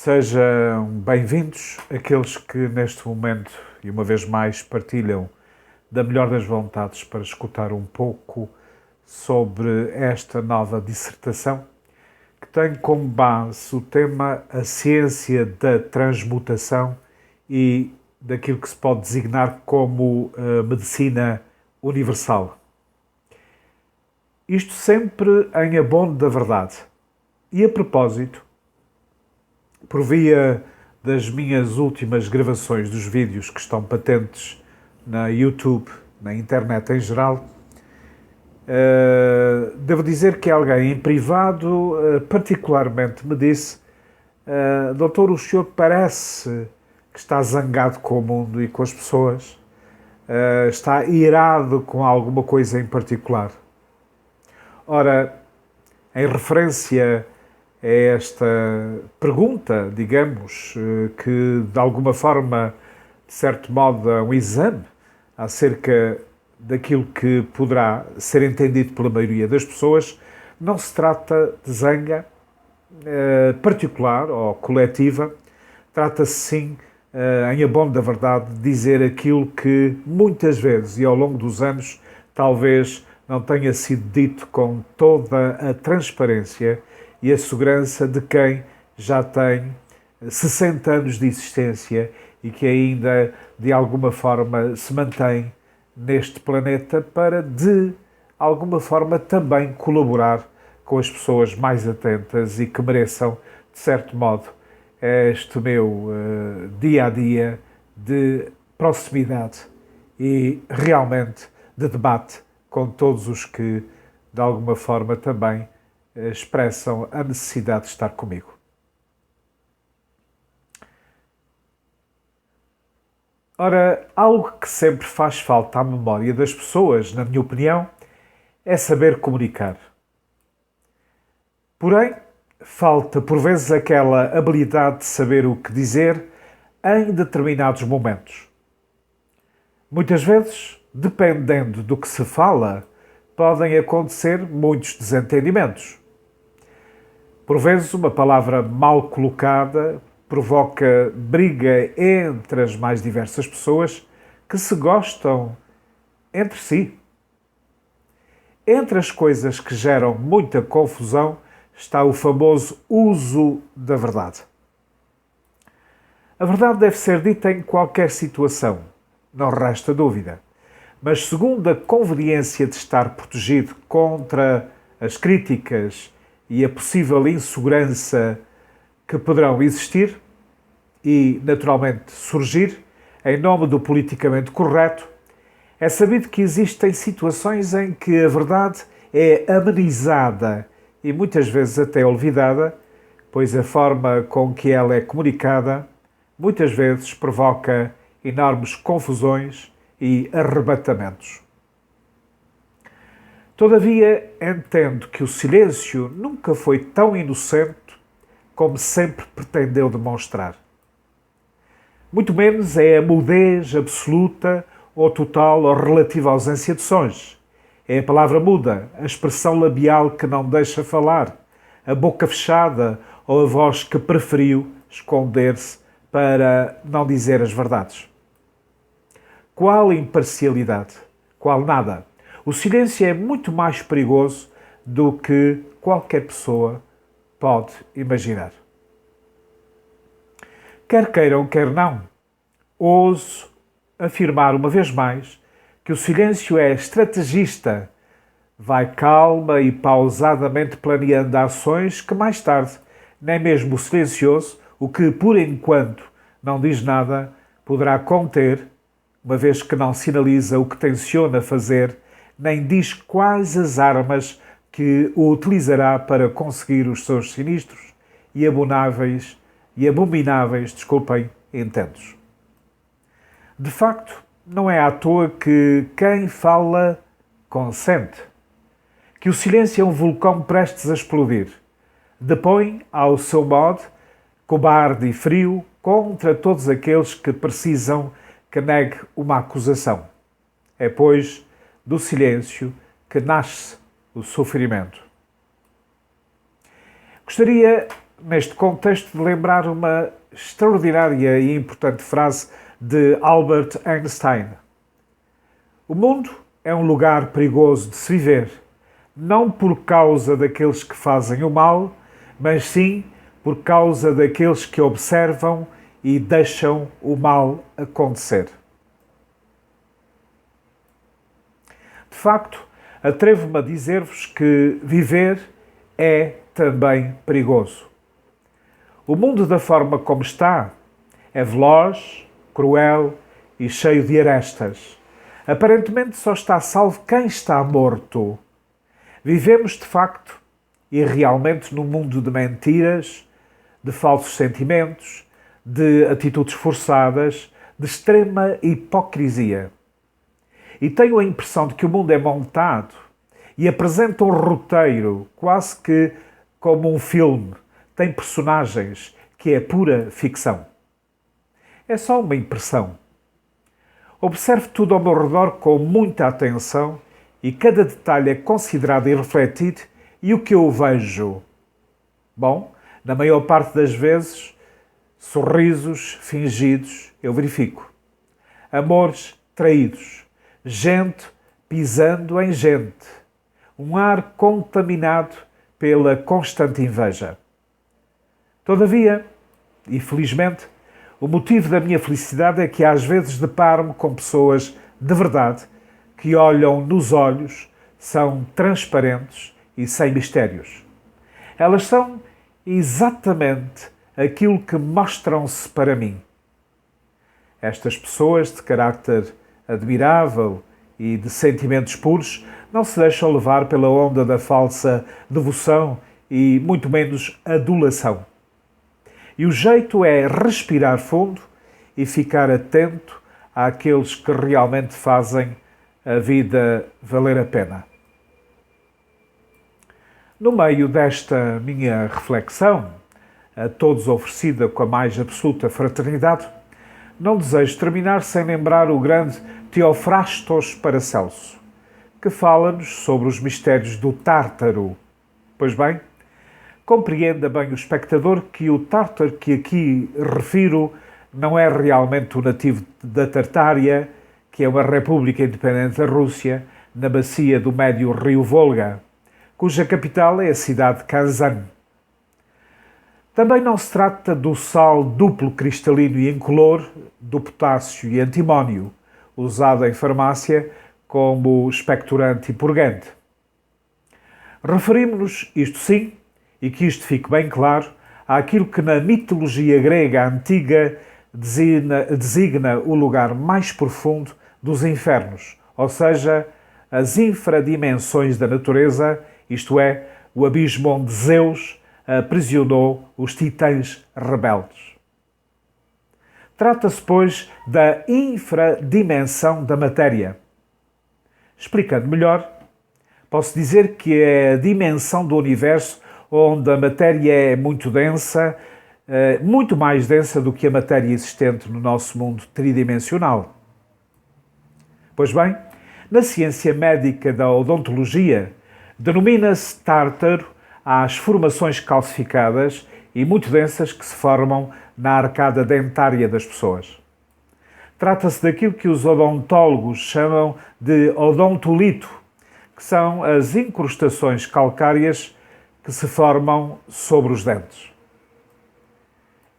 Sejam bem-vindos aqueles que neste momento, e uma vez mais, partilham da melhor das vontades para escutar um pouco sobre esta nova dissertação, que tem como base o tema a ciência da transmutação e daquilo que se pode designar como medicina universal. Isto sempre em abono da verdade. E a propósito, por via das minhas últimas gravações dos vídeos que estão patentes na YouTube, na internet em geral, devo dizer que alguém em privado particularmente me disse: doutor, o senhor parece que está zangado com o mundo e com as pessoas, está irado com alguma coisa em particular. Ora, em referência a esta pergunta, digamos, que de alguma forma, de certo modo, é um exame acerca daquilo que poderá ser entendido pela maioria das pessoas, não se trata de zanga particular ou coletiva, trata-se sim, em abono da verdade, de dizer aquilo que muitas vezes e ao longo dos anos talvez não tenha sido dito com toda a transparência e a segurança de quem já tem 60 anos de existência e que ainda, de alguma forma, se mantém neste planeta para, de alguma forma, também colaborar com as pessoas mais atentas e que mereçam, de certo modo, este meu dia-a-dia de proximidade e realmente de debate com todos os que, de alguma forma, também expressam a necessidade de estar comigo. Ora, algo que sempre faz falta à memória das pessoas, na minha opinião, é saber comunicar. Porém, falta por vezes aquela habilidade de saber o que dizer em determinados momentos. Muitas vezes, dependendo do que se fala, podem acontecer muitos desentendimentos. Por vezes, uma palavra mal colocada provoca briga entre as mais diversas pessoas que se gostam entre si. Entre as coisas que geram muita confusão está o famoso uso da verdade. A verdade deve ser dita em qualquer situação, não resta dúvida. Mas segundo a conveniência de estar protegido contra as críticas e a possível insegurança que poderão existir e, naturalmente, surgir em nome do politicamente correto, é sabido que existem situações em que a verdade é amenizada e muitas vezes até olvidada, pois a forma com que ela é comunicada muitas vezes provoca enormes confusões e arrebatamentos. Todavia, entendo que o silêncio nunca foi tão inocente como sempre pretendeu demonstrar. Muito menos é a mudez absoluta ou total ou relativa ausência de sons. É a palavra muda, a expressão labial que não deixa falar, a boca fechada ou a voz que preferiu esconder-se para não dizer as verdades. Qual imparcialidade? Qual nada? O silêncio é muito mais perigoso do que qualquer pessoa pode imaginar. Quer queiram, quer não, ouso afirmar uma vez mais que o silêncio é estrategista, vai calma e pausadamente planeando ações que mais tarde, nem mesmo o silencioso, o que por enquanto não diz nada, poderá conter, uma vez que não sinaliza o que tenciona fazer, nem diz quais as armas que o utilizará para conseguir os seus sinistros e abomináveis, intentos. De facto, não é à toa que quem fala consente, que o silêncio é um vulcão prestes a explodir, depõe ao seu modo, cobarde e frio, contra todos aqueles que precisam que negue uma acusação. É, pois, do silêncio que nasce o sofrimento. Gostaria neste contexto, de lembrar uma extraordinária e importante frase de Albert Einstein. O mundo é um lugar perigoso de se viver, não por causa daqueles que fazem o mal, mas sim por causa daqueles que observam e deixam o mal acontecer. De facto, atrevo-me a dizer-vos que viver é também perigoso. O mundo, da forma como está, é veloz, cruel e cheio de arestas. Aparentemente só está salvo quem está morto. Vivemos, de facto, e realmente num mundo de mentiras, de falsos sentimentos, de atitudes forçadas, de extrema hipocrisia. E tenho a impressão de que o mundo é montado e apresenta um roteiro quase que como um filme. Tem personagens que é pura ficção. É só uma impressão. Observo tudo ao meu redor com muita atenção e cada detalhe é considerado e refletido, e o que eu vejo? Bom, na maior parte das vezes, sorrisos fingidos eu verifico. Amores traídos. Gente pisando em gente. Um ar contaminado pela constante inveja. Todavia, e felizmente, o motivo da minha felicidade é que às vezes deparo-me com pessoas de verdade que olham nos olhos, são transparentes e sem mistérios. Elas são exatamente aquilo que mostram-se para mim. Estas pessoas de caráter admirável e de sentimentos puros não se deixam levar pela onda da falsa devoção e muito menos adulação. E o jeito é respirar fundo e ficar atento àqueles que realmente fazem a vida valer a pena. No meio desta minha reflexão, a todos oferecida com a mais absoluta fraternidade, não desejo terminar sem lembrar o grande Teofrastos Paracelso, que fala-nos sobre os mistérios do Tártaro. Pois bem, compreenda bem o espectador que o Tártaro que aqui refiro não é realmente o nativo da Tartária, que é uma república independente da Rússia, na bacia do médio rio Volga, cuja capital é a cidade de Kazan. Também não se trata do sal duplo cristalino e incolor, do potássio e antimónio, usado em farmácia como expectorante e purgante. Referimos-nos, isto sim, e que isto fique bem claro, àquilo que na mitologia grega antiga designa o lugar mais profundo dos infernos, ou seja, as infradimensões da natureza, isto é, o abismo onde Zeus aprisionou os titãs rebeldes. Trata-se, pois, da infradimensão da matéria. Explicando melhor, posso dizer que é a dimensão do universo onde a matéria é muito densa, muito mais densa do que a matéria existente no nosso mundo tridimensional. Pois bem, na ciência médica da odontologia, denomina-se tártaro às formações calcificadas e muito densas que se formam na arcada dentária das pessoas. Trata-se daquilo que os odontólogos chamam de odontolito, que são as incrustações calcárias que se formam sobre os dentes.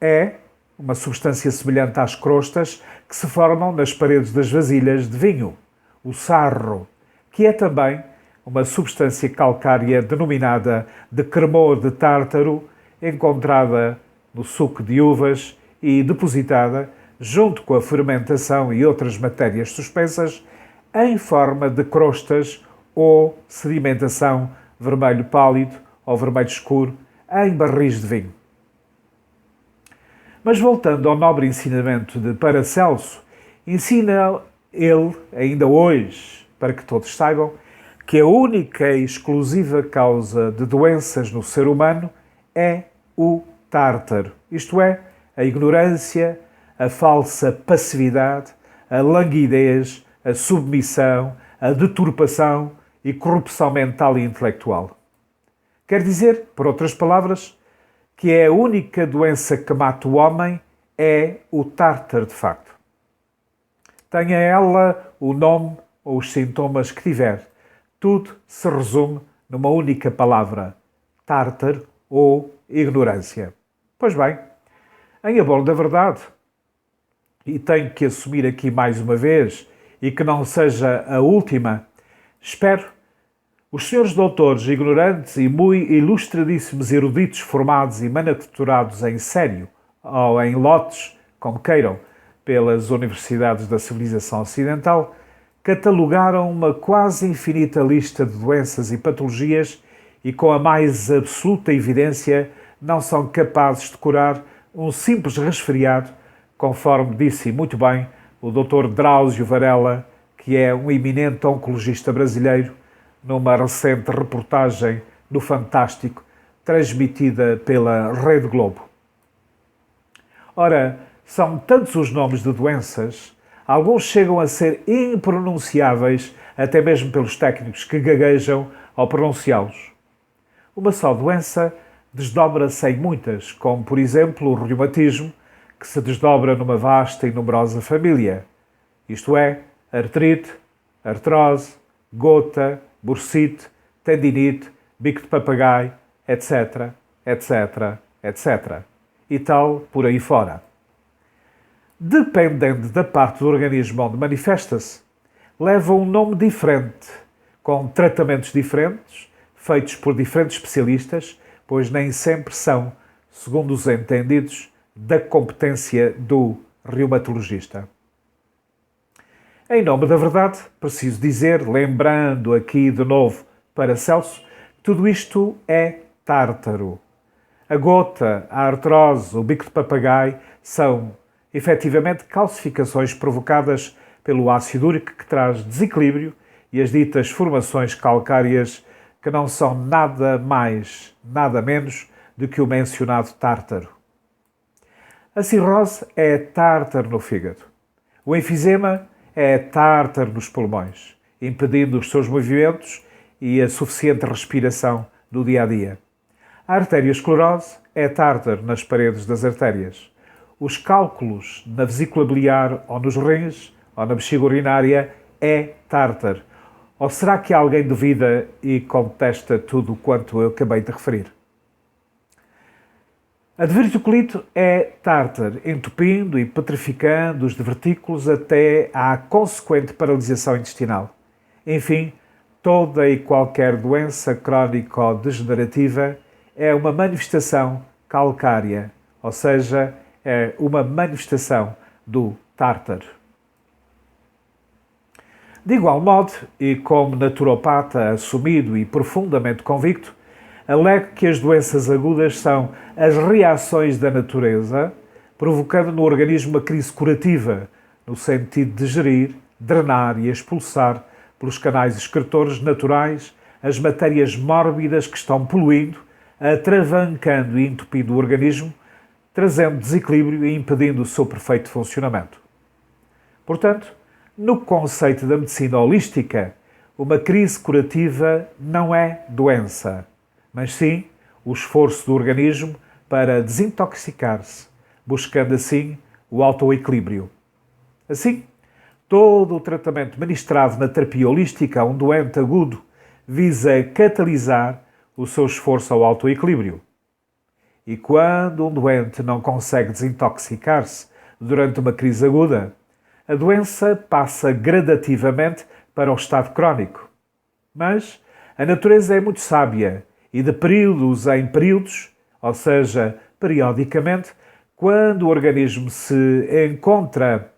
É uma substância semelhante às crostas que se formam nas paredes das vasilhas de vinho, o sarro, que é também uma substância calcária denominada de cremor de tártaro, encontrada no suco de uvas e depositada, junto com a fermentação e outras matérias suspensas, em forma de crostas ou sedimentação vermelho pálido ou vermelho escuro em barris de vinho. Mas voltando ao nobre ensinamento de Paracelso, ensina ele, ainda hoje, para que todos saibam, que a única e exclusiva causa de doenças no ser humano é o tártaro, isto é, a ignorância, a falsa passividade, a languidez, a submissão, a deturpação e corrupção mental e intelectual. Quer dizer, por outras palavras, que é a única doença que mata o homem, é o tártaro de facto. Tenha ela o nome ou os sintomas que tiver, tudo se resume numa única palavra: tártaro ou ignorância. Pois bem, em abono da verdade, e tenho que assumir aqui mais uma vez, e que não seja a última, espero os senhores doutores ignorantes e muito ilustradíssimos eruditos formados e manufaturados em sério, ou em lotes, como queiram, pelas universidades da civilização ocidental, catalogaram uma quase infinita lista de doenças e patologias e, com a mais absoluta evidência, não são capazes de curar um simples resfriado, conforme disse muito bem o Dr. Drauzio Varela, que é um eminente oncologista brasileiro, numa recente reportagem no Fantástico, transmitida pela Rede Globo. Ora, são tantos os nomes de doenças, alguns chegam a ser impronunciáveis, até mesmo pelos técnicos que gaguejam ao pronunciá-los. Uma só doença desdobra-se em muitas, como, por exemplo, o reumatismo, que se desdobra numa vasta e numerosa família, isto é, artrite, artrose, gota, bursite, tendinite, bico de papagaio, etc., etc., etc. E tal por aí fora. Dependendo da parte do organismo onde manifesta-se, leva um nome diferente, com tratamentos diferentes, feitos por diferentes especialistas, pois nem sempre são, segundo os entendidos, da competência do reumatologista. Em nome da verdade, preciso dizer, lembrando aqui de novo para Celso, tudo isto é tártaro. A gota, a artrose, o bico de papagaio são, efetivamente, calcificações provocadas pelo ácido úrico que traz desequilíbrio e as ditas formações calcárias que não são nada mais, nada menos do que o mencionado tártaro. A cirrose é tártaro no fígado. O enfisema é tártaro nos pulmões, impedindo os seus movimentos e a suficiente respiração do dia a dia. A arteriosclerose é tártaro nas paredes das artérias. Os cálculos na vesícula biliar ou nos rins ou na bexiga urinária é tártaro. Ou será que alguém duvida e contesta tudo quanto eu acabei de referir? A diverticulite é tártaro, entupindo e petrificando os divertículos até à consequente paralisação intestinal. Enfim, toda e qualquer doença crónico-degenerativa é uma manifestação calcária, ou seja, é uma manifestação do tártaro. De igual modo, e como naturopata assumido e profundamente convicto, alego que as doenças agudas são as reações da natureza, provocando no organismo uma crise curativa, no sentido de gerir, drenar e expulsar pelos canais excretores naturais as matérias mórbidas que estão poluindo, atravancando e entupindo o organismo, trazendo desequilíbrio e impedindo o seu perfeito funcionamento. Portanto, no conceito da medicina holística, uma crise curativa não é doença, mas sim o esforço do organismo para desintoxicar-se, buscando assim o autoequilíbrio. Assim, todo o tratamento ministrado na terapia holística a um doente agudo visa catalisar o seu esforço ao autoequilíbrio. E quando um doente não consegue desintoxicar-se durante uma crise aguda, a doença passa gradativamente para o estado crónico. Mas a natureza é muito sábia e de períodos em períodos, ou seja, periodicamente, quando o organismo se encontra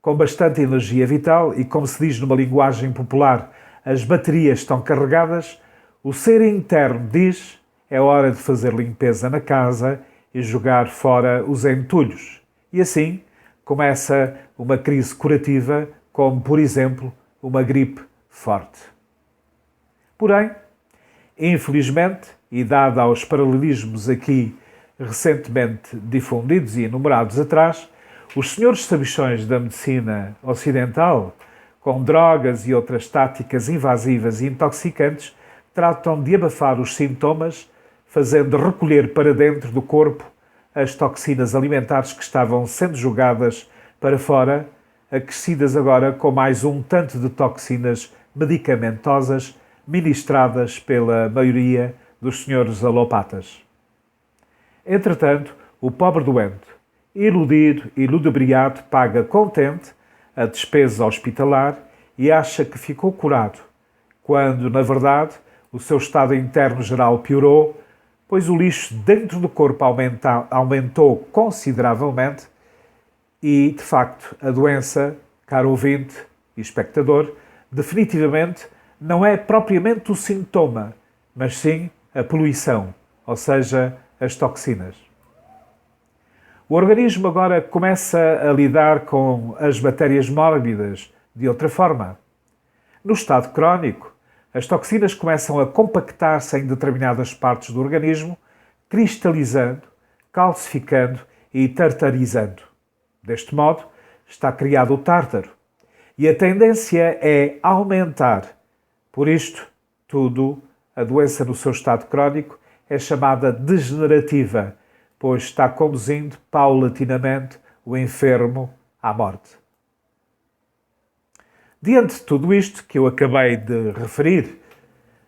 com bastante energia vital e, como se diz numa linguagem popular, as baterias estão carregadas, o ser interno diz: é hora de fazer limpeza na casa e jogar fora os entulhos. E assim começa uma crise curativa, como, por exemplo, uma gripe forte. Porém, infelizmente, e dado aos paralelismos aqui recentemente difundidos e enumerados atrás, os senhores sabichões da medicina ocidental, com drogas e outras táticas invasivas e intoxicantes, tratam de abafar os sintomas, fazendo recolher para dentro do corpo as toxinas alimentares que estavam sendo jogadas para fora, acrescidas agora com mais um tanto de toxinas medicamentosas ministradas pela maioria dos senhores alopatas. Entretanto, o pobre doente, iludido e ludibriado, paga contente a despesa hospitalar e acha que ficou curado, quando, na verdade, o seu estado interno geral piorou, pois o lixo dentro do corpo aumentou consideravelmente e, de facto, a doença, caro ouvinte e espectador, definitivamente não é propriamente o sintoma, mas sim a poluição, ou seja, as toxinas. O organismo agora começa a lidar com as bactérias mórbidas de outra forma. No estado crónico, as toxinas começam a compactar-se em determinadas partes do organismo, cristalizando, calcificando e tartarizando. Deste modo, está criado o tártaro. E a tendência é aumentar. Por isto, tudo, a doença no seu estado crónico é chamada degenerativa, pois está conduzindo paulatinamente o enfermo à morte. Diante de tudo isto que eu acabei de referir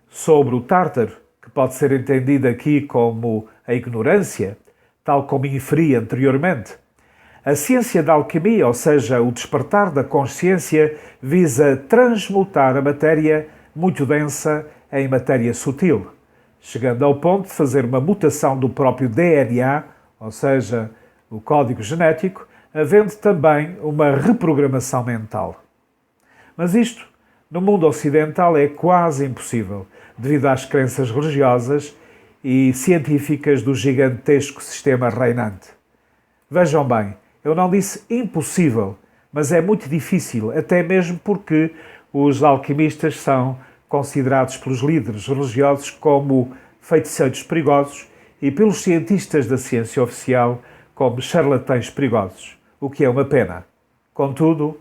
sobre o tártaro, que pode ser entendido aqui como a ignorância, tal como inferi anteriormente, a ciência da alquimia, ou seja, o despertar da consciência, visa transmutar a matéria muito densa em matéria sutil, chegando ao ponto de fazer uma mutação do próprio DNA, ou seja, o código genético, havendo também uma reprogramação mental. Mas isto, no mundo ocidental, é quase impossível, devido às crenças religiosas e científicas do gigantesco sistema reinante. Vejam bem, eu não disse impossível, mas é muito difícil, até mesmo porque os alquimistas são considerados pelos líderes religiosos como feiticeiros perigosos e pelos cientistas da ciência oficial como charlatães perigosos, o que é uma pena. Contudo,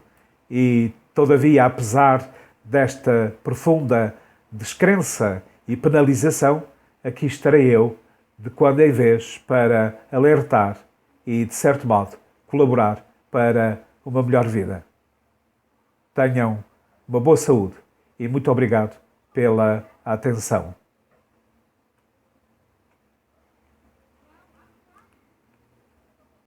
e todavia, apesar desta profunda descrença e penalização, aqui estarei eu, de quando em vez, para alertar e, de certo modo, colaborar para uma melhor vida. Tenham uma boa saúde e muito obrigado pela atenção.